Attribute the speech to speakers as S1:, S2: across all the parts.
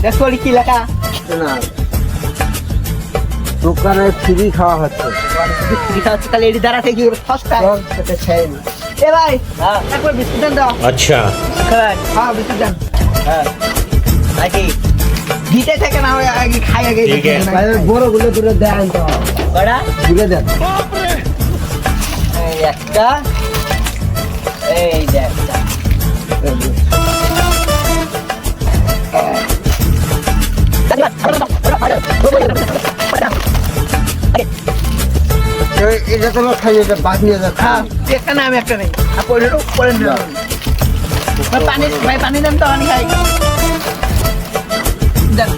S1: দেখো কি লেখা
S2: না দোকানে ফ্রি খাওয়া হচ্ছে
S1: ফ্রি খাওয়াচ্ছে তাহলে এটি দাঁড়াতে কি সস্তায়
S2: সেটা খেয়ে নি
S1: এ ভাই একবার বিস্কুট দেন দাও
S3: अच्छा
S1: হ্যাঁ বিস্কুট দেন
S3: हाँ आगे
S1: দিতে থাকে না ওই আগে খাই আগে
S3: ঠিক আছে।
S2: ভাই বড় গুলো দূরে দেন তো
S3: बड़ा
S2: দূরে দেন
S3: এই একটা এই যে একটা
S2: এটা তো খাই এটা বাদ নিয়ে যা
S1: হ্যাঁ একটা না আমি একটা নেই আর পরে পরে পানি ভাই পানি দেন তো আমি খাই দেন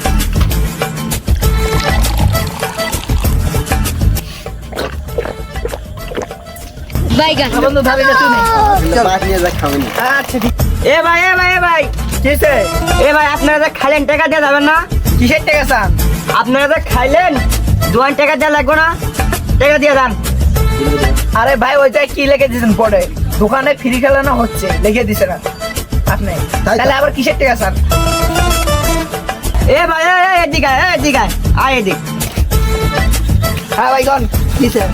S4: বাইগান
S1: বন্ধু ধারে গেছে
S2: বাদ নিয়ে যা খাবেন
S1: আচ্ছা ঠিক
S3: এ ভাই
S1: কিসে
S3: এ ভাই আপনারা যে খাইলেন টাকা দিয়ে যাবেন না
S1: কিসের টাকা চান
S3: আপনারা যে খাইলেন দোয়ান টাকা দেওয়া লাগবে না টাকা দিয়ে যান
S1: আরে ভাই ওইটাই কি লিখে দিয়েছেন পরে দোকানে ফ্রি খেলানো হচ্ছে লিখে দিছে না আপনি
S2: তাই তো।
S1: তাহলে আবার কিসের টাকা চান
S3: এ ভাই এদিকে আয় এদিক
S1: হ্যাঁ ভাই গন কিসে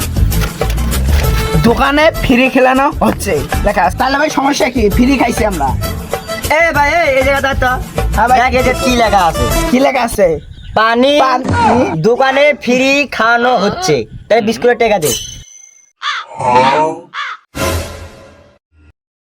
S1: দোকানে ফ্রি খেলানো হচ্ছে লেখা আছে। তাহলে ভাই সমস্যা কি ফ্রি খাইছি আমরা
S3: এ ভাই এই জায়গাটা তো
S1: হ্যাঁ ভাই
S3: দেখ এই যে কি লেখা আছে
S1: কি লেখা আছে
S3: পানি
S1: পানি।
S3: দোকানে ফ্রি খাওয়ানো হচ্ছে তাহলে বিস্কুটের টাকা দে